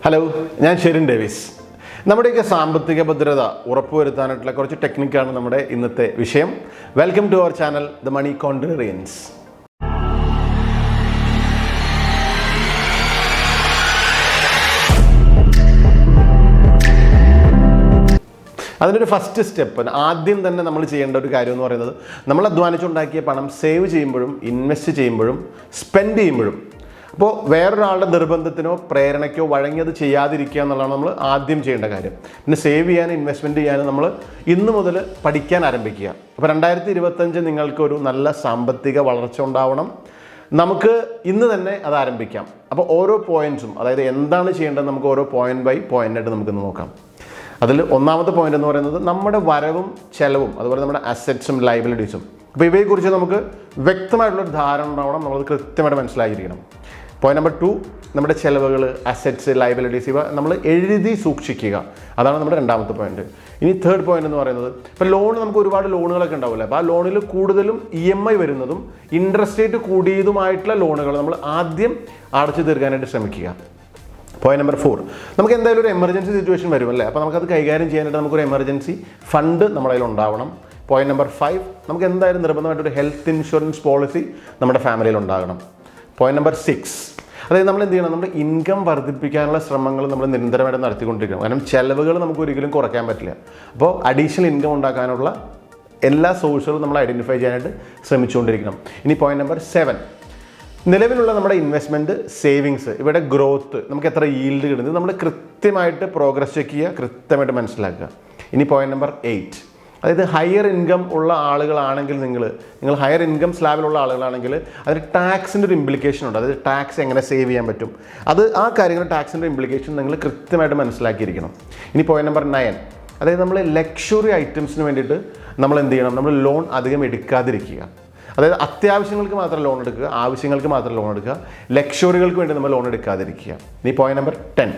Hello, ഞാൻ Sherin Davis. നമ്മുടെയൊക്കെ സാമ്പത്തിക ഭദ്രത ഉറപ്പുവരുത്താനായിട്ടുള്ള കുറച്ച് ടെക്നിക്കാണ് നമ്മുടെ ഇന്നത്തെ വിഷയം. Welcome to our channel the money contrarians. അതിനൊരു ഫസ്റ്റ് സ്റ്റെപ്പ്, ആദ്യം തന്നെ നമ്മൾ ചെയ്യേണ്ട ഒരു കാര്യം എന്ന് പറയുന്നത്, നമ്മൾ അധ്വാനിച്ചുണ്ടാക്കിയ പണം സേവ് ചെയ്യുമ്പോഴും ഇൻവെസ്റ്റ് ചെയ്യുമ്പോഴും സ്പെൻഡ് ചെയ്യുമ്പോഴും, അപ്പോൾ വേറൊരാളുടെ നിർബന്ധത്തിനോ പ്രേരണയ്ക്കോ വഴങ്ങിയത് ചെയ്യാതിരിക്കുക എന്നുള്ളതാണ് നമ്മൾ ആദ്യം ചെയ്യേണ്ട കാര്യം. പിന്നെ സേവ് ചെയ്യാനും ഇൻവെസ്റ്റ്മെൻറ്റ് ചെയ്യാനും നമ്മൾ ഇന്ന് മുതൽ പഠിക്കാൻ ആരംഭിക്കുക. അപ്പോൾ 2025 നിങ്ങൾക്കൊരു നല്ല സാമ്പത്തിക വളർച്ച ഉണ്ടാവണം. നമുക്ക് ഇന്ന് തന്നെ അത് ആരംഭിക്കാം. അപ്പോൾ ഓരോ പോയിന്റ്സും, അതായത് എന്താണ് ചെയ്യേണ്ടത്, നമുക്ക് ഓരോ പോയിന്റ് ബൈ പോയിന്റായിട്ട് നമുക്കിന്ന് നോക്കാം. അതിൽ ഒന്നാമത്തെ പോയിന്റ് എന്ന് പറയുന്നത് നമ്മുടെ വരവും ചെലവും, അതുപോലെ നമ്മുടെ അസറ്റ്സും ലയബിലിറ്റീസും. അപ്പോൾ ഇവയെക്കുറിച്ച് നമുക്ക് വ്യക്തമായിട്ടുള്ളൊരു ധാരണ ഉണ്ടാവണം, നമ്മളത് കൃത്യമായിട്ട് മനസ്സിലാക്കിയിരിക്കണം. പോയിന്റ് നമ്പർ 2, നമ്മുടെ ചെലവുകൾ, അസറ്റ്സ്, ലയബിലിറ്റീസ് ഇവ നമ്മൾ എഴുതി സൂക്ഷിക്കുക. അതാണ് നമ്മുടെ രണ്ടാമത്തെ പോയിന്റ്. ഇനി തേർഡ് പോയിന്റ് എന്ന് പറയുന്നത്, ഇപ്പോൾ ലോൺ, നമുക്ക് ഒരുപാട് ലോണുകളൊക്കെ ഉണ്ടാവില്ല. അപ്പോൾ ആ ലോണിൽ കൂടുതലും EMI വരുന്നതും ഇൻട്രസ്റ്റ് റേറ്റ് കൂടിയതുമായിട്ടുള്ള ലോണുകൾ നമ്മൾ ആദ്യം അടച്ചു തീർക്കാനായിട്ട് ശ്രമിക്കുക. പോയിന്റ് നമ്പർ 4, നമുക്ക് എന്തായാലും ഒരു എമർജൻസി സിറ്റുവേഷൻ വരുമല്ലേ, അപ്പോൾ നമുക്കത് കൈകാര്യം ചെയ്യാനായിട്ട് നമുക്കൊരു എമർജൻസി ഫണ്ട് നമ്മുടെ കയ്യിൽ ഉണ്ടാവണം. പോയിന്റ് നമ്പർ 5, നമുക്ക് എന്തായാലും നിർബന്ധമായിട്ടൊരു ഹെൽത്ത് ഇൻഷുറൻസ് പോളിസി നമ്മുടെ ഫാമിലിയിൽ ഉണ്ടാകണം. പോയിന്റ് നമ്പർ 6, അതായത് നമ്മൾ എന്ത് ചെയ്യണം, നമ്മുടെ ഇൻകം വർദ്ധിപ്പിക്കാനുള്ള ശ്രമങ്ങൾ നമ്മൾ നിരന്തരമായിട്ട് നടത്തിക്കൊണ്ടിരിക്കണം. കാരണം ചിലവുകൾ നമുക്ക് ഒരിക്കലും കുറയ്ക്കാൻ പറ്റില്ല. അപ്പോൾ അഡീഷണൽ ഇൻകം ഉണ്ടാക്കാനുള്ള എല്ലാ സോഴ്സുകളും നമ്മൾ ഐഡൻറ്റിഫൈ ചെയ്യാനായിട്ട് ശ്രമിച്ചുകൊണ്ടിരിക്കണം. ഇനി പോയിന്റ് നമ്പർ 7, നിലവിലുള്ള നമ്മുടെ ഇൻവെസ്റ്റ്മെൻറ്റ്, സേവിങ്സ്, ഇവിടെ ഗ്രോത്ത്, നമുക്ക് എത്ര ഈൽഡ് കിട്ടുന്നത് നമ്മൾ കൃത്യമായിട്ട് പ്രോഗ്രസ് ചെക്ക് ചെയ്യുക, കൃത്യമായിട്ട് മനസ്സിലാക്കുക. ഇനി പോയിന്റ് നമ്പർ 8, അതായത് ഹയർ ഇൻകം ഉള്ള ആളുകളാണെങ്കിൽ, നിങ്ങൾ ഹയർ ഇൻകം സ്ലാബിലുള്ള ആളുകളാണെങ്കിൽ അതിന് ടാക്സിൻ്റെ ഒരു ഇംപ്ലിക്കേഷൻ ഉണ്ട്. അതായത് ടാക്സ് എങ്ങനെ സേവ് ചെയ്യാൻ പറ്റും, ആ കാര്യങ്ങൾ, ടാക്സിൻ്റെ ഇംപ്ലിക്കേഷൻ നിങ്ങൾ കൃത്യമായിട്ട് മനസ്സിലാക്കിയിരിക്കണം. ഇനി പോയിന്റ് നമ്പർ 9, അതായത് നമ്മൾ ലക്ഷറി ഐറ്റംസിന് വേണ്ടിയിട്ട് നമ്മൾ എന്ത് ചെയ്യണം, നമ്മൾ ലോൺ അധികം എടുക്കാതിരിക്കുക. അതായത് അത്യാവശ്യങ്ങൾക്ക് മാത്രം ലോൺ എടുക്കുക, ആവശ്യങ്ങൾക്ക് മാത്രം ലോൺ എടുക്കുക, ലക്ഷറികൾക്ക് വേണ്ടി നമ്മൾ ലോൺ എടുക്കാതിരിക്കുക. ഇനി പോയിന്റ് നമ്പർ 10,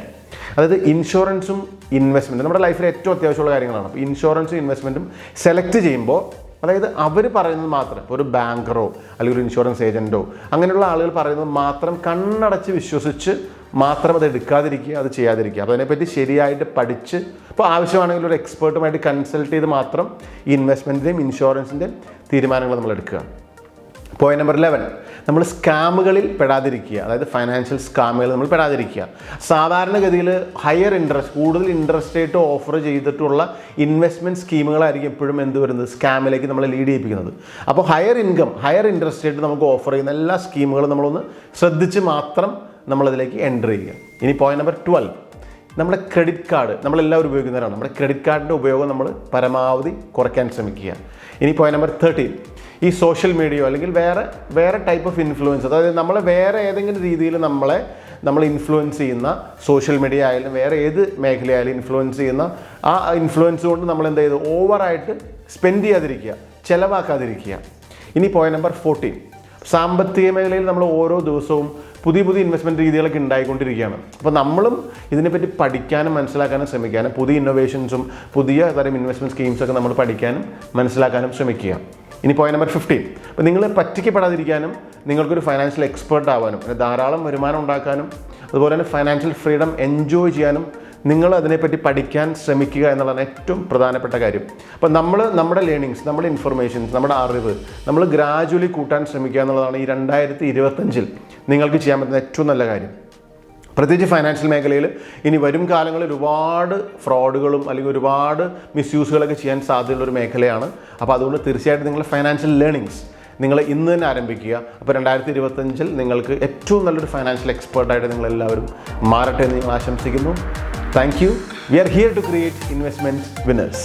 അതായത് ഇൻഷുറൻസും ഇൻവെസ്റ്റ്മെൻറ്റും നമ്മുടെ ലൈഫിൽ ഏറ്റവും അത്യാവശ്യമുള്ള കാര്യങ്ങളാണ്. അപ്പോൾ ഇൻഷുറൻസും ഇൻവെസ്റ്റ്മെൻറ്റും സെലക്ട് ചെയ്യുമ്പോൾ, അതായത് അവർ പറയുന്നത് മാത്രം, ഇപ്പോൾ ഒരു ബാങ്കറോ അല്ലെങ്കിൽ ഒരു ഇൻഷുറൻസ് ഏജൻറ്റോ അങ്ങനെയുള്ള ആളുകൾ പറയുന്നത് മാത്രം കണ്ണടച്ച് വിശ്വസിച്ച് മാത്രം അത് എടുക്കാതിരിക്കുക, അത് ചെയ്യാതിരിക്കുക. അപ്പോൾ അതിനെപ്പറ്റി ശരിയായിട്ട് പഠിച്ച്, ഇപ്പോൾ ആവശ്യമാണെങ്കിൽ ഒരു എക്സ്പേർട്ടുമായിട്ട് കൺസൾട്ട് ചെയ്ത് മാത്രം ഈ ഇൻവെസ്റ്റ്മെൻറ്റിൻ്റെയും ഇൻഷുറൻസിൻ്റെയും തീരുമാനങ്ങൾ നമ്മൾ എടുക്കുക. പോയിന്റ് നമ്പർ 11, നമ്മൾ സ്കാമുകളിൽ പെടാതിരിക്കുക. അതായത് ഫൈനാൻഷ്യൽ സ്കാമുകൾ നമ്മൾ പെടാതിരിക്കുക. സാധാരണഗതിയിൽ ഹയർ ഇൻട്രസ്റ്റ്, കൂടുതൽ ഇൻട്രസ്റ്റ് റേറ്റ് ഓഫർ ചെയ്തിട്ടുള്ള ഇൻവെസ്റ്റ്മെൻറ്റ് സ്കീമുകളായിരിക്കും എപ്പോഴും എന്ത് വരുന്നത്, സ്കാമിലേക്ക് നമ്മളെ ലീഡ് ചെയ്യിപ്പിക്കുന്നത്. അപ്പോൾ higher income, higher interest rate നമുക്ക് ഓഫർ ചെയ്യുന്ന എല്ലാ സ്കീമുകളും നമ്മളൊന്ന് ശ്രദ്ധിച്ച് മാത്രം നമ്മളതിലേക്ക് എൻ്റർ ചെയ്യുക. ഇനി പോയിന്റ് നമ്പർ 12, നമ്മുടെ ക്രെഡിറ്റ് കാർഡ് നമ്മളെല്ലാവരും ഉപയോഗിക്കുന്നവരാണ്. നമ്മുടെ ക്രെഡിറ്റ് കാർഡിൻ്റെ ഉപയോഗം നമ്മൾ പരമാവധി കുറയ്ക്കാൻ ശ്രമിക്കുക. ഇനി പോയിന്റ് നമ്പർ 13, ഈ സോഷ്യൽ മീഡിയയോ അല്ലെങ്കിൽ വേറെ ടൈപ്പ് ഓഫ് ഇൻഫ്ലുവൻസ്, അതായത് നമ്മളെ വേറെ ഏതെങ്കിലും രീതിയിൽ നമ്മൾ ഇൻഫ്ലുവൻസ് ചെയ്യുന്ന, സോഷ്യൽ മീഡിയ ആയാലും വേറെ ഏത് മേഖലയായാലും ഇൻഫ്ലുവൻസ് ചെയ്യുന്ന ആ ഇൻഫ്ലുവൻസ് കൊണ്ട് നമ്മൾ എന്ത് ചെയ്തു, ഓവറായിട്ട് സ്പെൻഡ് ചെയ്യാതിരിക്കുക, ചിലവാക്കാതിരിക്കുക. ഇനി പോയിന്റ് നമ്പർ 14, സാമ്പത്തിക മേഖലയിൽ നമ്മൾ ഓരോ ദിവസവും പുതിയ ഇൻവെസ്റ്റ്മെൻറ്റ് രീതികളൊക്കെ ഉണ്ടായിക്കൊണ്ടിരിക്കുകയാണ്. അപ്പോൾ നമ്മളും ഇതിനെപ്പറ്റി പഠിക്കാനും മനസ്സിലാക്കാനും ശ്രമിക്കാനും, പുതിയ ഇന്നോവേഷൻസും പുതിയ തരം ഇൻവെസ്റ്റ്മെൻറ്റ് സ്കീംസൊക്കെ നമ്മൾ പഠിക്കാനും മനസ്സിലാക്കാനും ശ്രമിക്കുക. ഇനി പോയിന്റ് നമ്പർ 15, അപ്പോൾ നിങ്ങൾ പറ്റിക്കപ്പെടാതിരിക്കാനും, നിങ്ങൾക്കൊരു ഫൈനാൻഷ്യൽ എക്സ്പേർട്ട് ആവാനും, ധാരാളം വരുമാനം ഉണ്ടാക്കാനും, അതുപോലെ തന്നെ ഫൈനാൻഷ്യൽ ഫ്രീഡം എൻജോയ് ചെയ്യാനും നിങ്ങൾ അതിനെപ്പറ്റി പഠിക്കാൻ ശ്രമിക്കുക എന്നുള്ളതാണ് ഏറ്റവും പ്രധാനപ്പെട്ട കാര്യം. അപ്പോൾ നമ്മുടെ ലേണിങ്സ്, നമ്മുടെ ഇൻഫർമേഷൻസ്, നമ്മുടെ അറിവ് നമ്മൾ ഗ്രാജുവലി കൂട്ടാൻ ശ്രമിക്കുക എന്നുള്ളതാണ് ഈ 2025 നിങ്ങൾക്ക് ചെയ്യാൻ പറ്റുന്ന ഏറ്റവും നല്ല കാര്യം. പ്രത്യേകിച്ച് ഫൈനാൻഷ്യൽ മേഖലയിൽ ഇനി വരും കാലങ്ങളിൽ ഒരുപാട് ഫ്രോഡുകളും അല്ലെങ്കിൽ ഒരുപാട് മിസ്യൂസുകളൊക്കെ ചെയ്യാൻ സാധ്യതയുള്ളൊരു മേഖലയാണ്. അപ്പോൾ അതുകൊണ്ട് തീർച്ചയായിട്ടും നിങ്ങളുടെ ഫൈനാൻഷ്യൽ ലേണിങ്സ് നിങ്ങൾ ഇന്ന് തന്നെ ആരംഭിക്കുക. അപ്പോൾ 2025 നിങ്ങൾക്ക് ഏറ്റവും നല്ലൊരു ഫൈനാൻഷ്യൽ എക്സ്പേർട്ടായിട്ട് നിങ്ങളെല്ലാവരും മാറട്ടെ എന്ന് നിങ്ങൾ ആശംസിക്കുന്നു. Thank you. We are here to create investment winners.